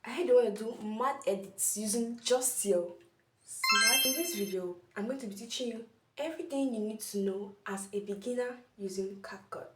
I heard you want to do mad edits using just your smart. In this video, I'm going to be teaching you everything you need to know as a beginner using CapCut.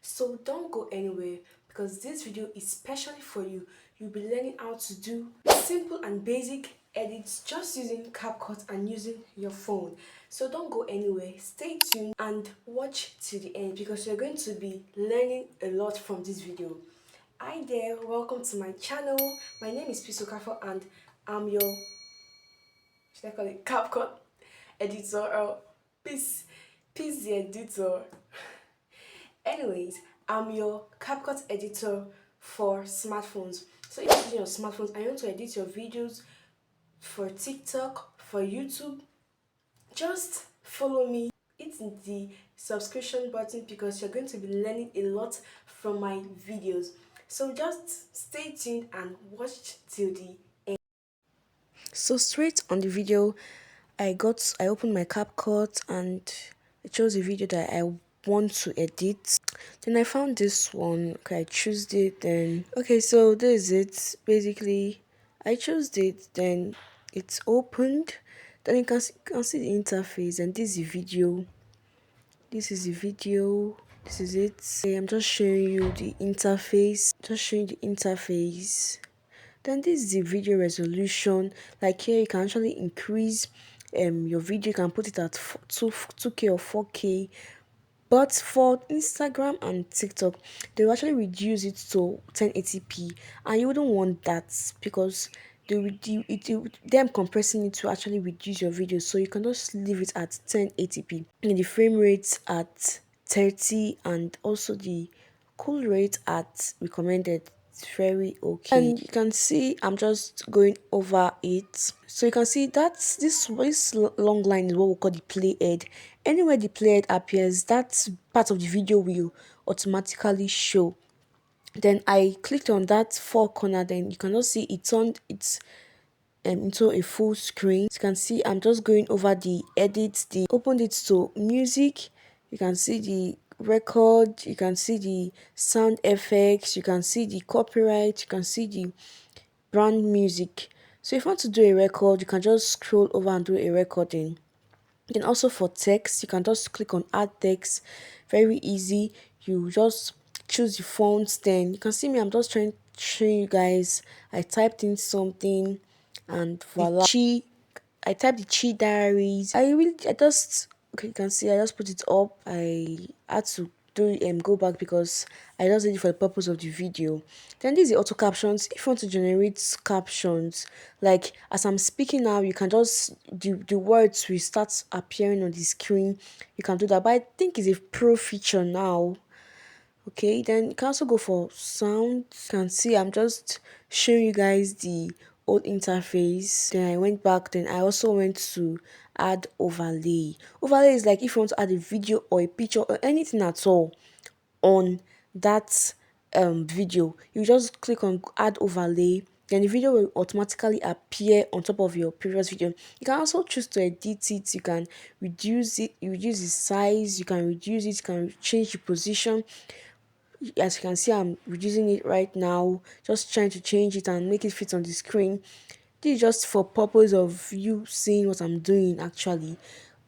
So don't go anywhere because this video is specially for you. You'll be learning how to do simple and basic edits just using CapCut and using your phone. So don't go anywhere. Stay tuned and watch to the end because you're going to be learning a lot from this video. Hi there, welcome to my channel. My name is Pisokafo and I'm your, should I call it CapCut editor or Peace the editor. Anyways, I'm your CapCut editor for smartphones. So if you're using your smartphones and you want to edit your videos for TikTok, for YouTube, just follow me. Hit the subscription button because you're going to be learning a lot from my videos. So just stay tuned and watch till the end. So straight on the video, I opened my CapCut and it chose a video that I want to edit. Then I found this one. Okay, I chose it. Then okay, so this is it. Basically, I chose it. Then it's opened. Then you can see the interface, and this is the video. This is the video. This is it. Okay, I'm just showing you the interface. Just showing the interface. Then this is the video resolution. Like here you can actually increase your video. You can put it at 2K or 4K. But for Instagram and TikTok, they will actually reduce it to 1080p, and you wouldn't want that because them compressing it to actually reduce your video. So you can just leave it at 1080p. And the frame rate at 30, and also the cool rate at recommended. It's very okay. And you can see I'm just going over it. So you can see that's this long line is what we call the playhead. Anywhere the playhead appears, that part of the video will automatically show. Then I clicked on that four corner, then you can just see it turned it into a full screen. You can see I'm just going over the edits, the opened it to music. You can see the record, you can see the sound effects, you can see the copyright, you can see the brand music. So if you want to do a record, you can just scroll over and do a recording. Then also for text, you can just click on add text. Very easy. You just choose the fonts. Then you can see me, I'm just trying to show you guys. I typed in something and voila. I typed the Chi diaries. I just, okay, you can see I just put it up. I had to do go back because I just did it for the purpose of the video. Then this is the auto captions. If you want to generate captions, like as I'm speaking now, you can just the words will start appearing on the screen. You can do that, but I think it's a pro feature now. Okay, then you can also go for sound. You can see I'm just showing you guys the old interface. Then I went back, then I also went to add overlay. Overlay is like if you want to add a video or a picture or anything at all on that video, you just click on add overlay, then the video will automatically appear on top of your previous video. You can also choose to edit it. You can reduce it, you reduce the size, you can reduce it, you can change the position. As you can see, I'm reducing it right now, just trying to change it and make it fit on the screen. This is just for purpose of you seeing what I'm doing actually,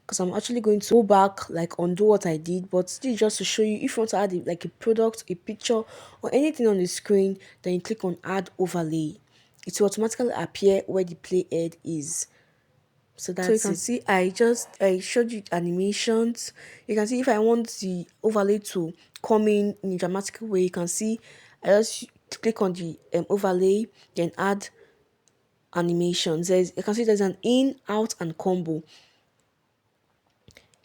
because I'm actually going to go back, like undo what I did, but this is just to show you if you want to add like a product, a picture or anything on the screen, then you click on add overlay. It will automatically appear where the playhead is. So you can see I showed you animations. You can see if I want the overlay to come in a dramatic way, you can see I just click on the overlay, then add animations. You can see there's an in, out, and combo. You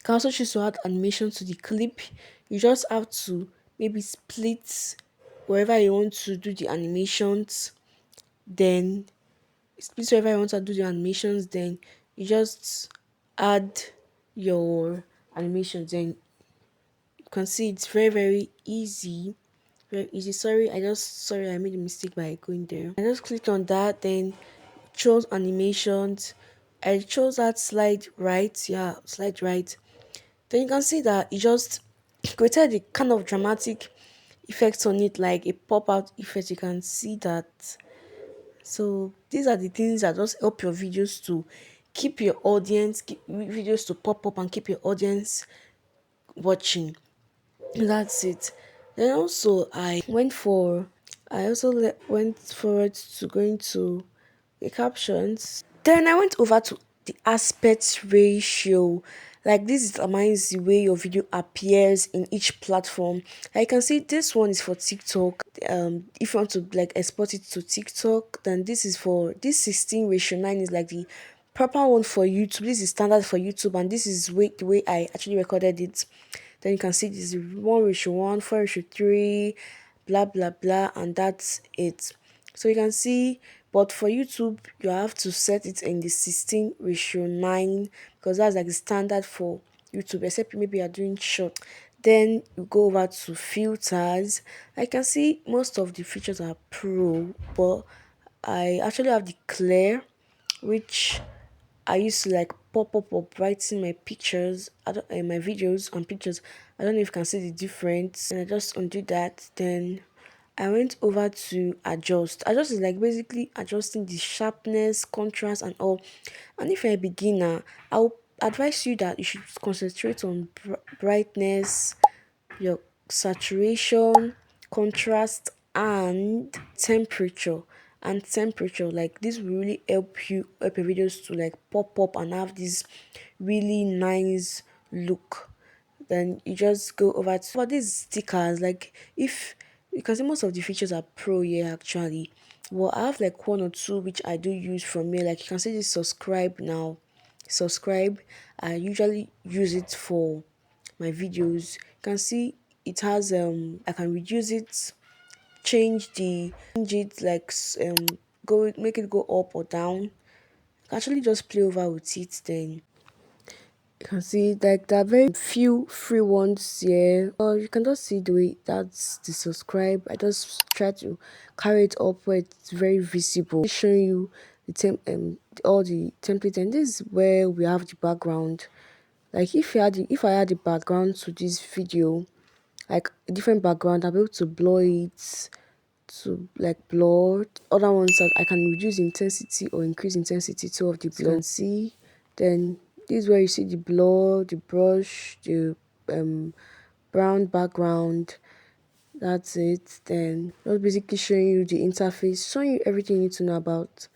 can also choose to add animation to the clip. You just have to maybe split wherever you want to do the animations. Then split wherever you want to do the animations. Then you just add your animations. Then you can see it's very easy. Very easy. Sorry, I made a mistake by going there. I just clicked on that. Then chose animations. I chose that slide right. Yeah, slide right. Then you can see that it just created the kind of dramatic effects on it, like a pop out effect. You can see that So these are the things that just help your videos to keep your audience, keep videos to pop up and keep your audience watching. That's it. Then also I also went forward to going to the captions. Then I went over to the aspect ratio. Like this determines the way your video appears in each platform. I can see this one is for TikTok. If you want to like export it to TikTok, then this is for this 16:9 is like the proper one for YouTube. This is standard for YouTube, and this is the way I actually recorded it. Then you can see this is 1:1, 4:3, blah blah blah, and that's it. So you can see, but for YouTube, you have to set it in the 16:9 because that's like the standard for YouTube, except maybe you're doing short. Then you go over to filters. I can see most of the features are pro, but I actually have the clear, which I used to like pop up or brighten my pictures, my videos and pictures. I don't know if you can see the difference. And I just undo that. Then I went over to adjust. Adjust is like basically adjusting the sharpness, contrast, and all. And if you're a beginner, I'll advise you that you should concentrate on brightness, your saturation, contrast, and temperature. And temperature, like this will really help your videos to like pop up and have this really nice look. Then you just go over to for these stickers. Like if you can see most of the features are pro here actually. Well, I have like one or two which I do use from here. Like you can see this subscribe now. Subscribe. I usually use it for my videos. You can see it has I can reduce it, change it like go make it go up or down. You can actually just play over with it. Then you can see like there are very few free ones here, or you can just see the way that's the subscribe. I just try to carry it up where it's very visible, showing you the all the template. And this is where we have the background. Like if I had the background to this video, like a different background, I'll be able to blur it to like blur. Other ones that I can reduce intensity or increase intensity too of the blur. So you can see, then this is where you see the blur, the brush, the um brown background. That's it. Then just basically showing you the interface, showing you everything you need to know about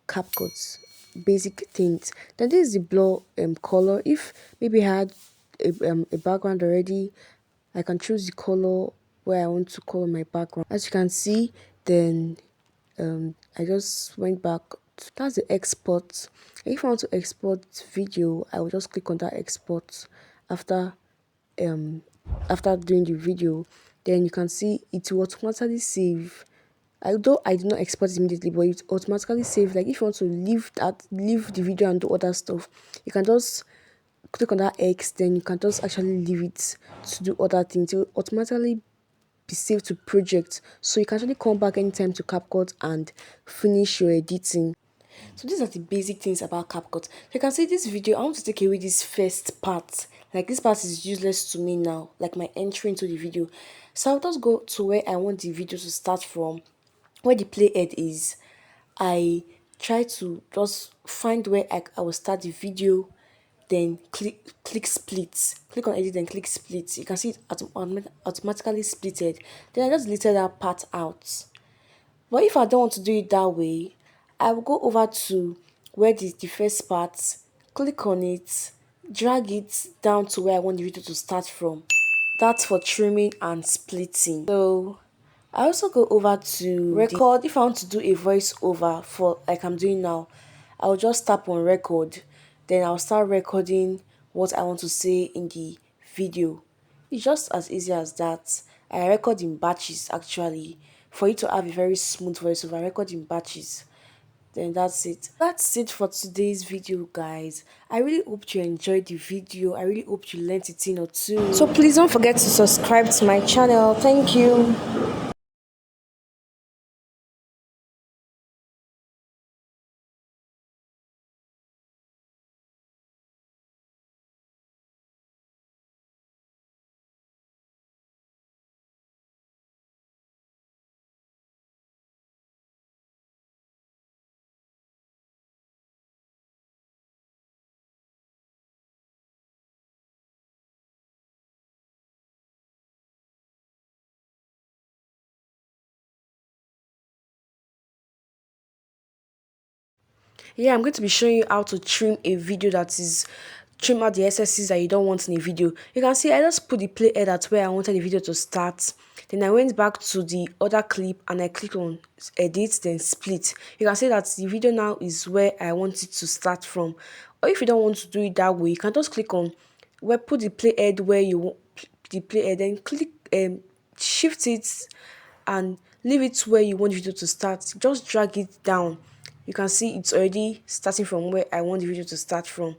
CapCut, basic things. Then this is the blur color. If maybe I had a background already, I can choose the color where I want to color my background. As you can see, then I just went back. That's the export. If I want to export video, I will just click on that export after um after doing the video. Then you can see it will automatically save. Although I did not export it immediately, but it automatically save. Like if you want to leave the video and do other stuff, you can just click on that X. Then you can just actually leave it to do other things. It will automatically be saved to project, so you can actually come back anytime to CapCut and finish your editing. So these are the basic things about CapCut. You can see this video, I want to take away this first part. Like this part is useless to me now, like my entry into the video. So I'll just go to where I want the video to start from, where the playhead is. I try to just find where I will start the video, then click split, click on edit and click split. You can see it automatically splitted. Then I just deleted that part out. But if I don't want to do it that way, I will go over to where the first part, click on it, drag it down to where I want the video to start from. That's for trimming and splitting. So I also go over to record. If I want to do a voiceover for like I'm doing now, I'll just tap on record. Then I'll start recording what I want to say in the video. It's just as easy as that. I record in batches actually. For you to have a very smooth voiceover, I record in batches. Then that's it. That's it for today's video, guys. I really hope you enjoyed the video. I really hope you learned a thing or two. So please don't forget to subscribe to my channel. Thank you. Yeah, I'm going to be showing you how to trim a video trim out the excesses that you don't want in a video. You can see I just put the play head at where I wanted the video to start. Then I went back to the other clip and I clicked on edit, then split. You can see that the video now is where I want it to start from. Or if you don't want to do it that way, you can just click on where put the play head where you want the play head, then click shift it and leave it where you want the video to start. Just drag it down. You can see it's already starting from where I want the video to start from.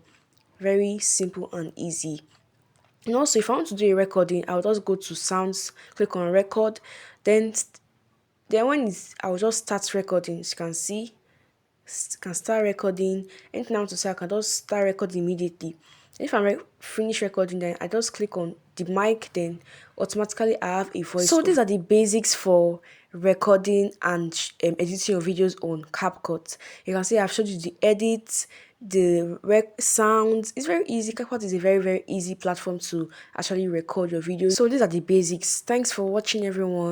Very simple and easy. And also, if I want to do a recording, I'll just go to sounds, click on record, then I'll just start recording. As you can see, can start recording. Anything I want to say, I can just start recording immediately. If I'm finish recording, then I just click on the mic, then automatically I have a voice. So these are the basics for recording and editing your videos on CapCut. You can see I've showed you the edit, the sounds. It's very easy. CapCut is a very easy platform to actually record your videos. So these are the basics. Thanks for watching, everyone.